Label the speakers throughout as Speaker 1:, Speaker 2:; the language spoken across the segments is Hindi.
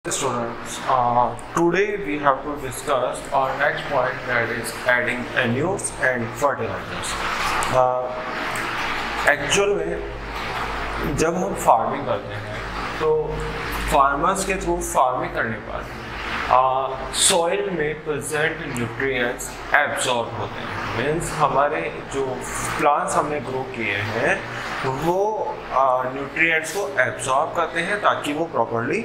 Speaker 1: Students, today we have to discuss our next point, that is adding manures and fertilizers. Actual में जब हम फार्मिंग करते हैं तो फार्मर्स के थ्रू फार्मिंग करने पर सॉइल में प्रेजेंट न्यूट्रिएंट्स एब्जॉर्ब होते हैं। मीन्स हमारे जो प्लांट्स हमने ग्रो किए हैं वो न्यूट्रिएंट्स को एब्जॉर्ब करते हैं ताकि वो प्रॉपर्ली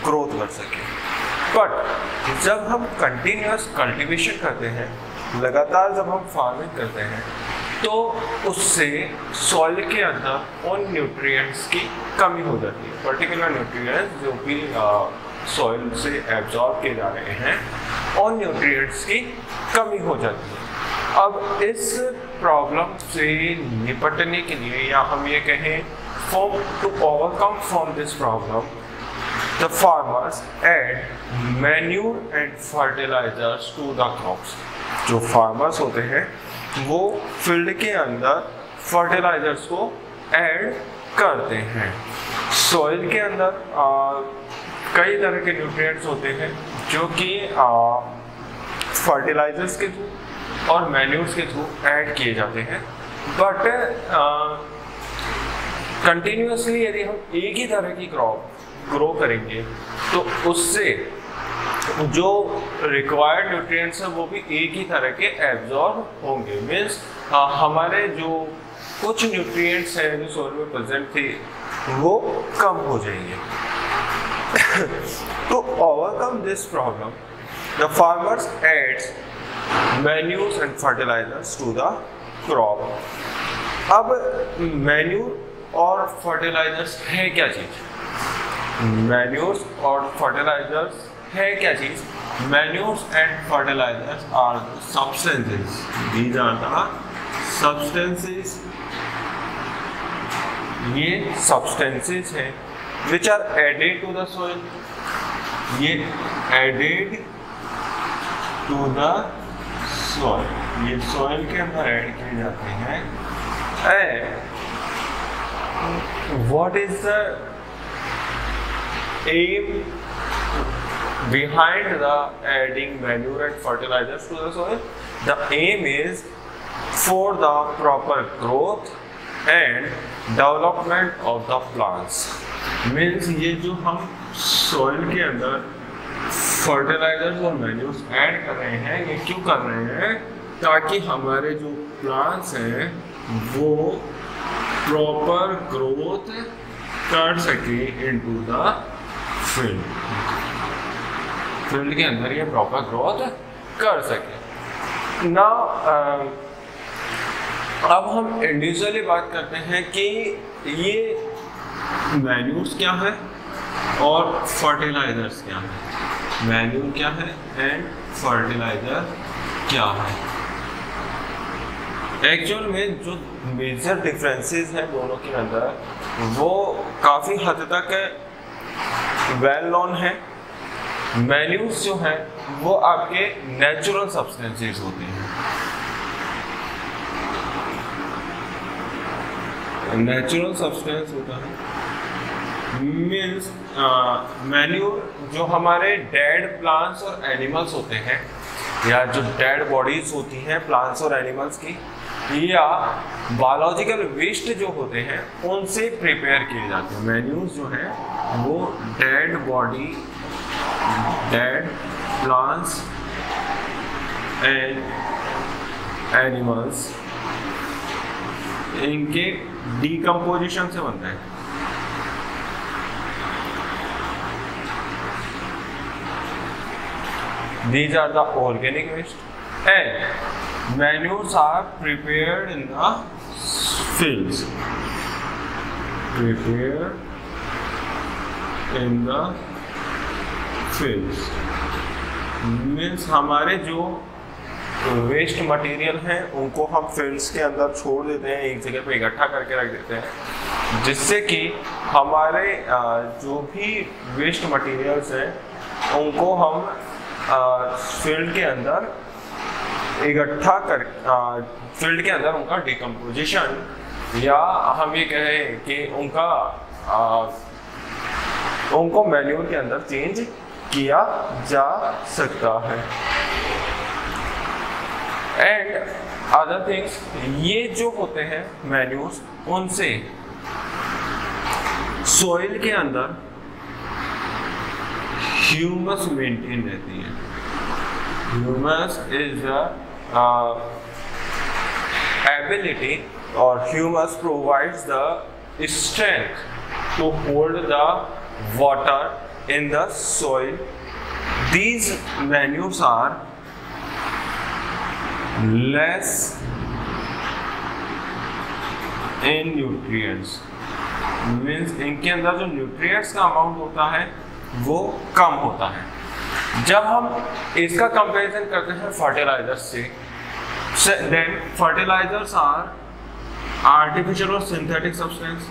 Speaker 1: ग्रोथ कर सके। बट जब हम कंटिन्यूस कल्टीवेशन करते हैं, लगातार जब हम फार्मिंग करते हैं, तो उससे सॉइल के अंदर उन न्यूट्रिएंट्स की कमी हो जाती है। पर्टिकुलर न्यूट्रिएंट्स जो भी सॉइल से एब्जॉर्ब किए जा रहे हैं, उन न्यूट्रिएंट्स की कमी हो जाती है। अब इस प्रॉब्लम से निपटने के लिए, या हम ये कहें to overcome from this problem, the farmers add manure and fertilizers to the crops. जो farmers होते हैं वो फील्ड के अंदर फर्टिलाइजर्स को ऐड करते हैं। सॉइल के अंदर कई तरह के न्यूट्रिएंट्स होते हैं जो कि फर्टिलाइजर्स के थ्रू और मैन्यूर्स के थ्रू ऐड किए जाते हैं। बट कंटिन्यूसली यदि हम एक ही तरह की क्रॉप ग्रो करेंगे तो उससे जो रिक्वायर्ड न्यूट्रिएंट्स हैं वो भी एक ही तरह के एब्जॉर्ब होंगे। मीन्स हमारे जो कुछ न्यूट्रिएंट्स हैं जो सॉइल में प्रेजेंट थे वो कम हो जाएंगे। तो overcome this problem, the farmers adds manures and fertilizers to the crop. अब मैन्यूर और फर्टिलाइजर्स है क्या चीज़? मैन्यूर्स और फर्टिलाइजर्स है क्या चीज? Manures and fertilizers are substances. These are the substances. ये substances हैं which are added to the soil. ये added to the soil. ये soil के अंदर ऐड किए जाते हैं। And what is the aim behind the adding manure and fertilizers to the soil? The aim is for the proper growth and development of the plants. Means ये जो हम soil के अंदर fertilizers और manures ऐड कर रहे हैं, ये क्यों कर रहे हैं? ताकि हमारे जो plants हैं वो proper growth कर सके into the फील्ड के अंदर ये प्रॉपर ग्रोथ कर सके ना। अब हम इंडिविजुअली बात करते हैं कि ये मैन्यूर्स क्या है और फर्टिलाइजर्स क्या है। मैन्यूर क्या है एंड फर्टिलाइजर क्या है? एक्चुअल में जो मेजर डिफरेंसेस हैं दोनों के अंदर वो काफ़ी हद तक वेल नोन है। मैन्यूर्स जो हैं वो आपके नेचुरल सब्सटेंसेस होते हैं। नेचुरल सब्सटेंस होता है मीन्स मैन्यूर जो हमारे डेड प्लांट्स और एनिमल्स होते हैं, या जो डेड बॉडीज होती हैं प्लांट्स और एनिमल्स की, या बायोलॉजिकल वेस्ट जो होते हैं उनसे प्रिपेयर किए जाते हैं। मैन्यूर्स जो हैं वो dead body, dead plants and animals, इनके डिकम्पोजिशन से बनते हैं। These are the organic waste, and manures are prepared in the fields. Prepared in the fields means हमारे जो वेस्ट मटेरियल हैं उनको हम फील्ड्स के अंदर छोड़ देते हैं, एक जगह पे इकट्ठा करके रख देते हैं, जिससे कि हमारे जो भी वेस्ट मटेरियल्स हैं उनको हम फील्ड के अंदर इकट्ठा कर फील्ड के अंदर उनका डिकम्पोजिशन, या हम ये कहें कि उनका उनको मैन्यूर के अंदर चेंज किया जा सकता है। एंड अदर थिंग्स, ये जो होते हैं मैन्यूर्स, उनसे सॉइल के अंदर ह्यूमस मेंटेन रहती है। Humus is ability, or humus provides the strength to hold the water in the soil. These manures are less in nutrients, means इनके अंदर जो nutrients का अमाउंट होता है वो कम होता है। जब हम इसका कंपैरिजन करते हैं फर्टिलाइजर्स से, then fertilizers are artificial or synthetic substance.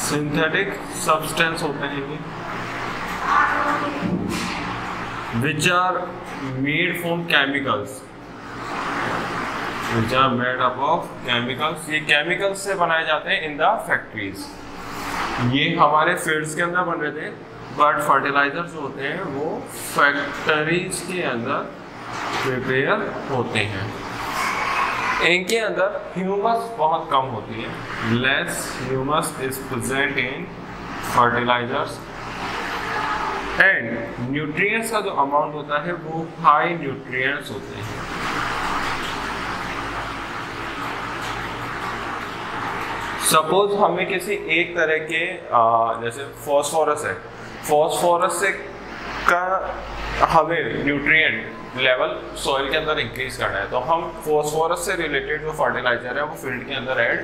Speaker 1: Synthetic substance होते हैं ये, which are made from chemicals, which are made up of chemicals. ये chemicals से बनाए जाते हैं in the factories. ये हमारे फील्ड्स के अंदर बन रहे थे, बट फर्टिलाइजर जो होते हैं वो फैक्ट्रीज के अंदर प्रिपेयर होते हैं। इनके अंदर ह्यूमस बहुत कम होती है, less humus is present in fertilizers. And nutrients का जो अमाउंट होता है वो हाई न्यूट्रिएंट्स होते हैं। सपोज हमें किसी एक तरह के जैसे फॉस्फोरस है, फॉस्फोरस से का हमें न्यूट्रिएंट लेवल सॉइल के अंदर इंक्रीज करना है, तो हम फॉस्फोरस से रिलेटेड जो फर्टिलाइजर है वो फील्ड के अंदर ऐड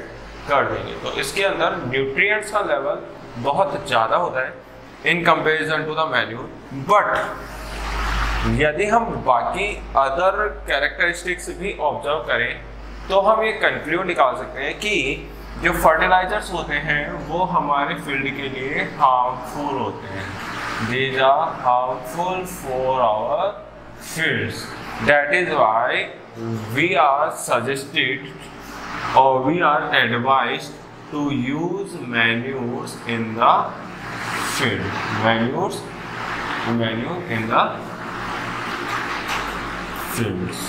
Speaker 1: कर देंगे। तो इसके अंदर न्यूट्रिएंट्स का लेवल बहुत ज़्यादा होता है in comparison to the manure. But यदि हम बाकी अदर कैरेक्टरिस्टिक्स भी ऑब्जर्व करें तो हम ये कंक्लूड निकाल सकते हैं कि जो फर्टिलाइजर्स होते हैं वो हमारे फील्ड के लिए हार्मफुल होते हैं। These are harmful for our fields. That is why we are suggested or we are advised to use manures in the field. Manure in the fields.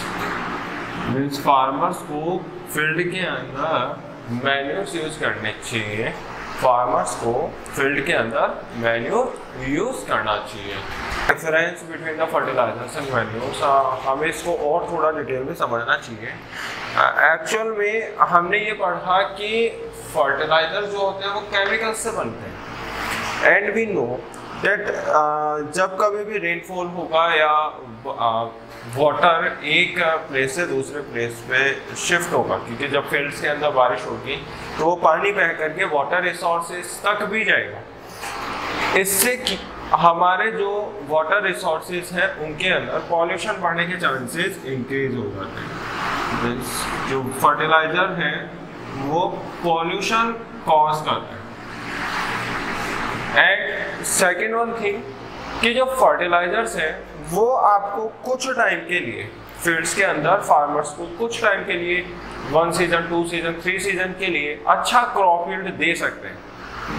Speaker 1: Means farmers को फील्ड के अंदर मैन्यूर्स यूज करने चाहिए, फार्मर्स को फील्ड के अंदर मैन्यूर यूज करना चाहिए। Difference between the fertilizers and manures, हमें इसको और थोड़ा डिटेल में समझना चाहिए। एक्चुअल में हमने ये पढ़ा कि फर्टिलाइजर जो होते हैं वो केमिकल्स से बनते हैं, एंड वी नो दैट जब कभी भी रेनफॉल होगा या वाटर एक प्लेस से दूसरे प्लेस पे शिफ्ट होगा, क्योंकि जब फील्ड्स के अंदर बारिश होगी तो वो पानी बह करके वाटर रिसोर्सेज तक भी जाएगा। इससे हमारे जो वाटर रिसोर्सेज हैं उनके अंदर पॉल्यूशन बढ़ने के चांसेस इंक्रीज हो जाते हैं। जो फर्टिलाइजर है वो पॉल्यूशन कॉज करते हैं। एंड सेकेंड वन थिंग कि जो फर्टिलाइजर्स हैं वो आपको कुछ टाइम के लिए फील्ड्स के अंदर फार्मर्स को कुछ टाइम के लिए 1 सीजन 2 सीजन 3 सीजन के लिए अच्छा क्रॉप यील्ड दे सकते हैं,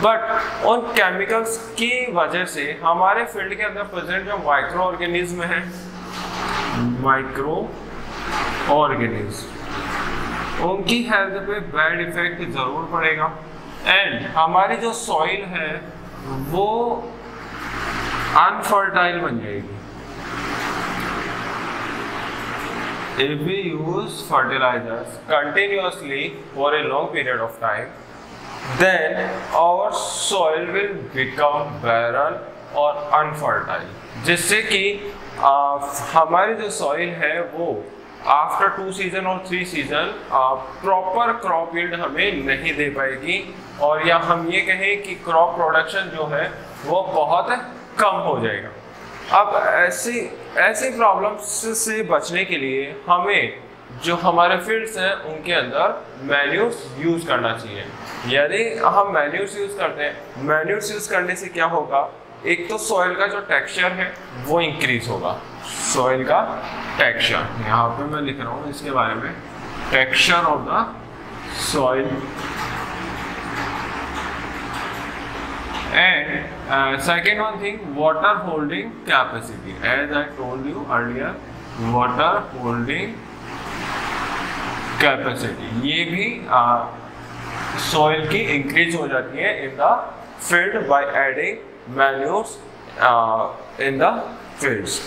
Speaker 1: बट उन केमिकल्स की वजह से हमारे फील्ड के अंदर प्रेजेंट जो माइक्रो ऑर्गेनिज्म है, उनकी हेल्थ पे बैड इफेक्ट जरूर पड़ेगा। एंड हमारी जो सॉइल है वो अनफर्टाइल बन जाएगी। If we use fertilizers continuously for a long period of time, then our soil will become barren or unfertile, जिससे कि हमारी जो सॉइल है वो आफ्टर 2 सीजन और 3 सीजन प्रॉपर क्रॉप यील्ड हमें नहीं दे पाएगी, और या हम ये कहें कि क्रॉप प्रोडक्शन जो है वो बहुत कम हो जाएगा। अब ऐसी प्रॉब्लम्स से बचने के लिए हमें जो हमारे फील्ड्स हैं उनके अंदर मैन्यूर्स यूज करना चाहिए। यदि हम मैन्यूर्स यूज करते हैं, मैन्यूर्स यूज करने से क्या होगा, एक तो सॉइल का जो टेक्सचर है वो इंक्रीज होगा। सॉइल का टेक्सचर यहाँ पे मैं लिख रहा हूँ इसके बारे में, texture of the soil And second one thing, water holding capacity. As I told you earlier, water holding capacity, ये भी soil की increase हो जाती है in the field by adding manures in the fields.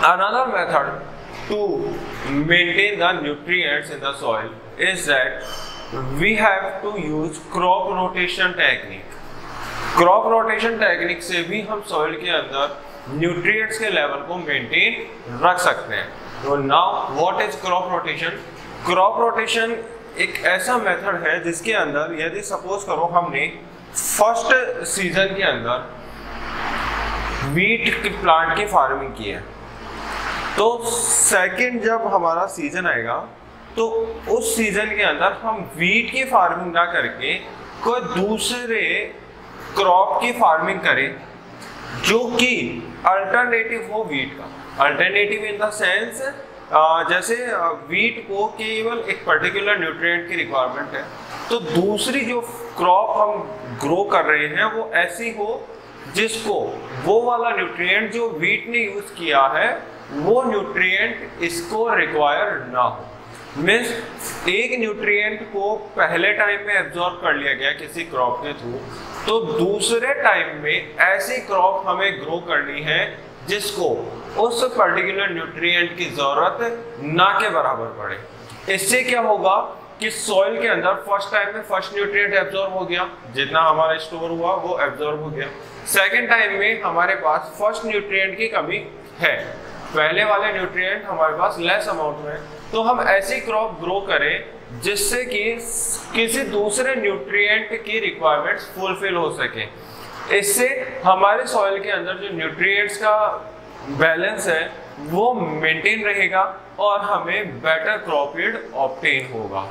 Speaker 1: Another method to maintain the nutrients in the soil is that we have to use crop rotation technique. Crop rotation technique से भी हम सॉइल के अंदर न्यूट्रिएंट्स के लेवल को मेंटेन रख सकते हैं. तो now what is crop rotation? Crop rotation एक ऐसा मेथड है जिसके अंदर यदि सपोज करो हमने फर्स्ट सीजन के अंदर वीट के प्लांट की फार्मिंग की है, तो सेकंड जब हमारा सीजन आएगा तो उस सीजन के अंदर हम वीट की फार्मिंग ना करके कोई दूसरे क्रॉप की फार्मिंग करें जो कि अल्टरनेटिव हो वीट का. अल्टरनेटिव इन द सेंस जैसे वीट को केवल एक पर्टिकुलर न्यूट्रिएंट की रिक्वायरमेंट है, तो दूसरी जो क्रॉप हम ग्रो कर रहे हैं वो ऐसी हो जिसको वो वाला न्यूट्रिएंट जो वीट ने यूज किया है वो न्यूट्रिएंट इसको रिक्वायर ना हो. मीन्स एक न्यूट्रिएंट को पहले टाइम में एब्जॉर्ब कर लिया गया किसी क्रॉप के थ्रू, तो दूसरे टाइम में ऐसी क्रॉप हमें ग्रो करनी है जिसको उस पर्टिकुलर न्यूट्रिएंट की जरूरत ना के बराबर पड़े. इससे क्या होगा कि सॉइल के अंदर फर्स्ट टाइम में फर्स्ट न्यूट्रिएंट एब्जॉर्ब हो गया, जितना हमारा स्टोर हुआ वो एब्जॉर्ब हो गया. सेकेंड टाइम में हमारे पास फर्स्ट न्यूट्रिएंट की कमी है, पहले वाले न्यूट्रिएंट हमारे पास लेस अमाउंट में, तो हम ऐसी क्रॉप ग्रो करें जिससे कि किसी दूसरे न्यूट्रिएंट की रिक्वायरमेंट्स फुलफिल हो सके. इससे हमारे सॉइल के अंदर जो न्यूट्रिएंट्स का बैलेंस है वो मेंटेन रहेगा और हमें बेटर क्रॉप यील्ड ऑब्टेन होगा.